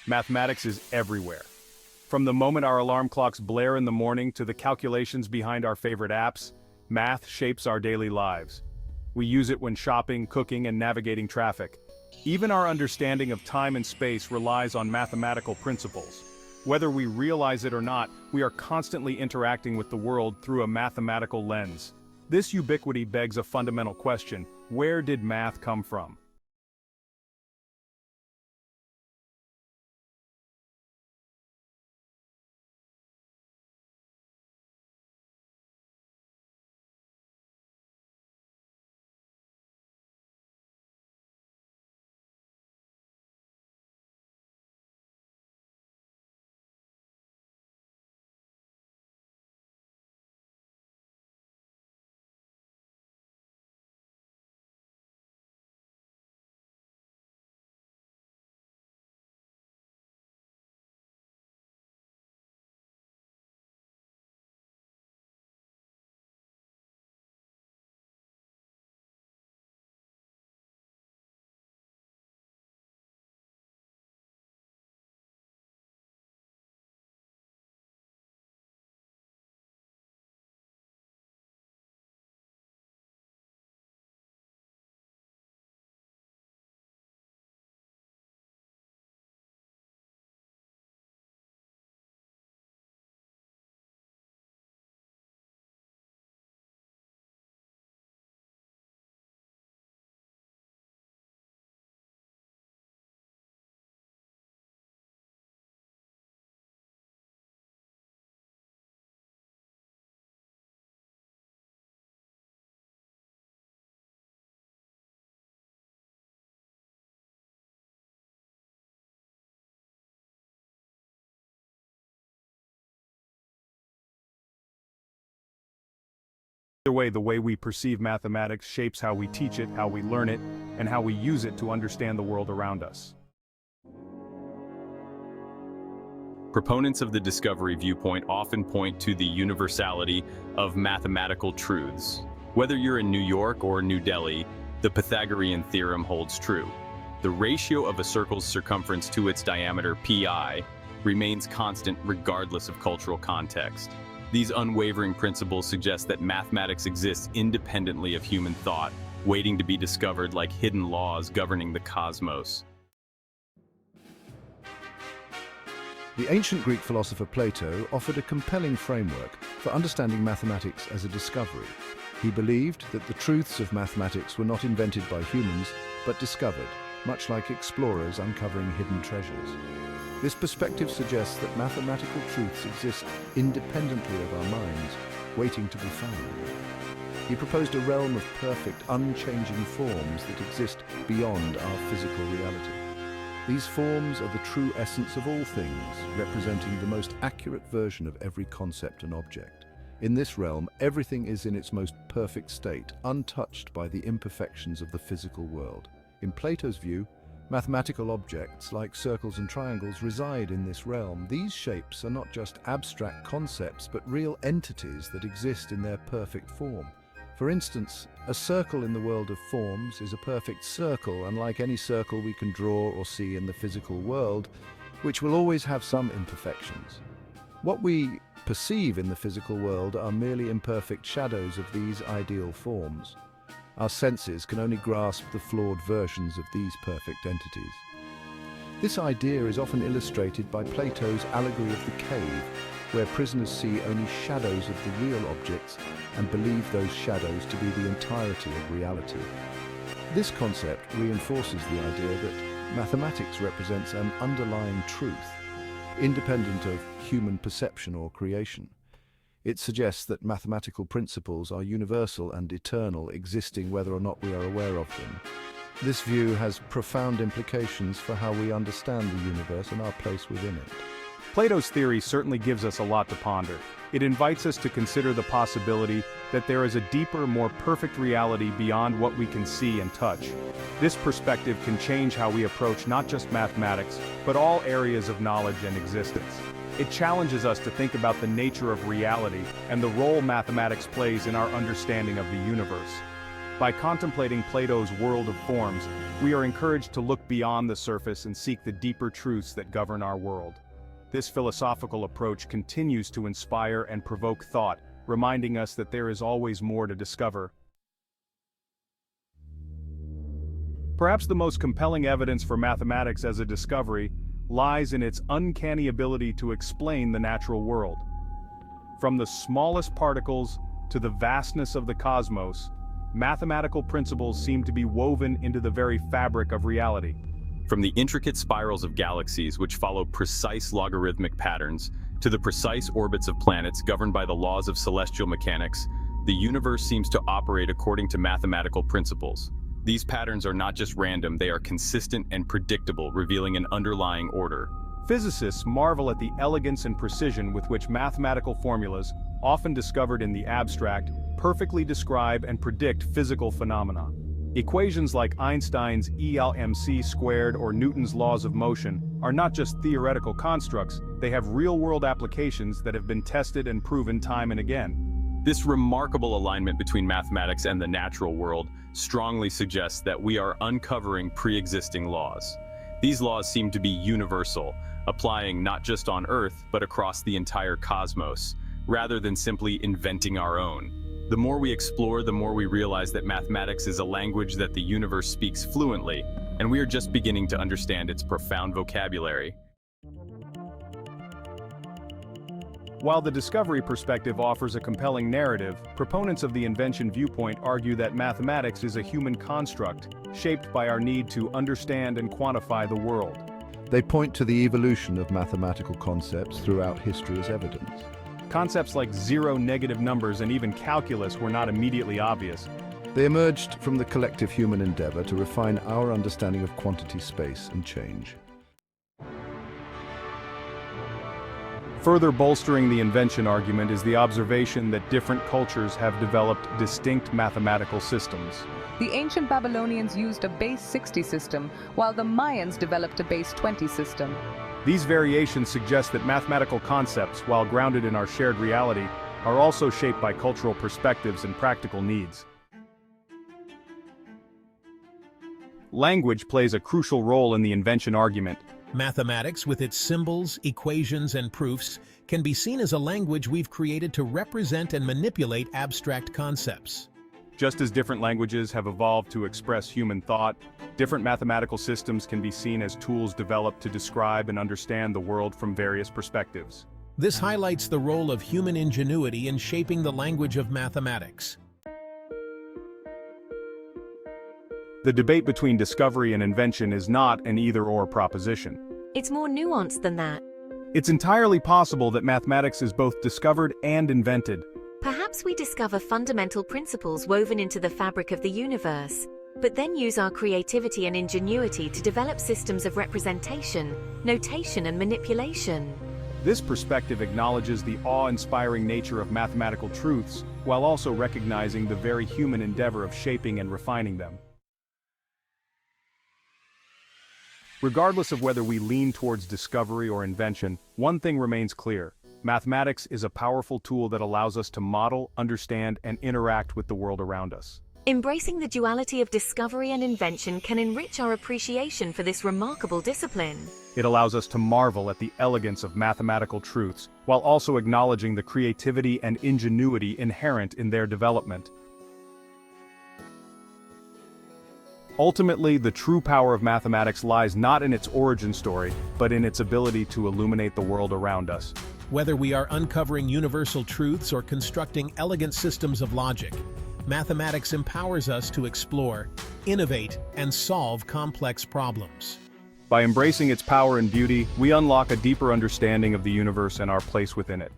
Mathematics is everywhere. From the moment our alarm clocks blare in the morning to the calculations behind our favorite apps, math shapes our daily lives. We use it when shopping, cooking, and navigating traffic. Even our understanding of time and space relies on mathematical principles. Whether we realize it or not, we are constantly interacting with the world through a mathematical lens. This ubiquity begs a fundamental question: where did math come from? Either way, the way we perceive mathematics shapes how we teach it, how we learn it, and how we use it to understand the world around us. Proponents of the discovery viewpoint often point to the universality of mathematical truths. Whether you're in New York or New Delhi, the Pythagorean theorem holds true. The ratio of a circle's circumference to its diameter, pi, remains constant regardless of cultural context. These unwavering principles suggest that mathematics exists independently of human thought, waiting to be discovered like hidden laws governing the cosmos. The ancient Greek philosopher Plato offered a compelling framework for understanding mathematics as a discovery. He believed that the truths of mathematics were not invented by humans, but discovered, much like explorers uncovering hidden treasures. This perspective suggests that mathematical truths exist independently of our minds, waiting to be found. He proposed a realm of perfect, unchanging forms that exist beyond our physical reality. These forms are the true essence of all things, representing the most accurate version of every concept and object. In this realm, everything is in its most perfect state, untouched by the imperfections of the physical world. In Plato's view, mathematical objects like circles and triangles reside in this realm. These shapes are not just abstract concepts, but real entities that exist in their perfect form. For instance, a circle in the world of forms is a perfect circle, unlike any circle we can draw or see in the physical world, which will always have some imperfections. What we perceive in the physical world are merely imperfect shadows of these ideal forms. Our senses can only grasp the flawed versions of these perfect entities. This idea is often illustrated by Plato's allegory of the cave, where prisoners see only shadows of the real objects and believe those shadows to be the entirety of reality. This concept reinforces the idea that mathematics represents an underlying truth, independent of human perception or creation. It suggests that mathematical principles are universal and eternal, existing whether or not we are aware of them. This view has profound implications for how we understand the universe and our place within it. Plato's theory certainly gives us a lot to ponder. It invites us to consider the possibility that there is a deeper, more perfect reality beyond what we can see and touch. This perspective can change how we approach not just mathematics, but all areas of knowledge and existence. It challenges us to think about the nature of reality and the role mathematics plays in our understanding of the universe. By contemplating Plato's world of forms, we are encouraged to look beyond the surface and seek the deeper truths that govern our world. This philosophical approach continues to inspire and provoke thought, reminding us that there is always more to discover. Perhaps the most compelling evidence for mathematics as a discovery lies in its uncanny ability to explain the natural world. From the smallest particles to the vastness of the cosmos, mathematical principles seem to be woven into the very fabric of reality. From the intricate spirals of galaxies which follow precise logarithmic patterns, to the precise orbits of planets governed by the laws of celestial mechanics, the universe seems to operate according to mathematical principles. These patterns are not just random, they are consistent and predictable, revealing an underlying order. Physicists marvel at the elegance and precision with which mathematical formulas, often discovered in the abstract, perfectly describe and predict physical phenomena. Equations like Einstein's E=mc squared or Newton's laws of motion are not just theoretical constructs, they have real-world applications that have been tested and proven time and again. This remarkable alignment between mathematics and the natural world strongly suggests that we are uncovering pre-existing laws. These laws seem to be universal, applying not just on Earth, but across the entire cosmos, rather than simply inventing our own. The more we explore, the more we realize that mathematics is a language that the universe speaks fluently, and we are just beginning to understand its profound vocabulary. While the discovery perspective offers a compelling narrative, proponents of the invention viewpoint argue that mathematics is a human construct, shaped by our need to understand and quantify the world. They point to the evolution of mathematical concepts throughout history as evidence. Concepts like zero, negative numbers, and even calculus were not immediately obvious. They emerged from the collective human endeavor to refine our understanding of quantity, space, and change. Further bolstering the invention argument is the observation that different cultures have developed distinct mathematical systems. The ancient Babylonians used a base 60 system, while the Mayans developed a base 20 system. These variations suggest that mathematical concepts, while grounded in our shared reality, are also shaped by cultural perspectives and practical needs. Language plays a crucial role in the invention argument. Mathematics, with its symbols, equations, and proofs, can be seen as a language we've created to represent and manipulate abstract concepts. Just as different languages have evolved to express human thought, different mathematical systems can be seen as tools developed to describe and understand the world from various perspectives. This highlights the role of human ingenuity in shaping the language of mathematics. The debate between discovery and invention is not an either-or proposition. It's more nuanced than that. It's entirely possible that mathematics is both discovered and invented. Perhaps we discover fundamental principles woven into the fabric of the universe, but then use our creativity and ingenuity to develop systems of representation, notation, and manipulation. This perspective acknowledges the awe-inspiring nature of mathematical truths, while also recognizing the very human endeavor of shaping and refining them. Regardless of whether we lean towards discovery or invention, one thing remains clear. Mathematics is a powerful tool that allows us to model, understand, and interact with the world around us. Embracing the duality of discovery and invention can enrich our appreciation for this remarkable discipline. It allows us to marvel at the elegance of mathematical truths, while also acknowledging the creativity and ingenuity inherent in their development. Ultimately, the true power of mathematics lies not in its origin story, but in its ability to illuminate the world around us. Whether we are uncovering universal truths or constructing elegant systems of logic, mathematics empowers us to explore, innovate, and solve complex problems. By embracing its power and beauty, we unlock a deeper understanding of the universe and our place within it.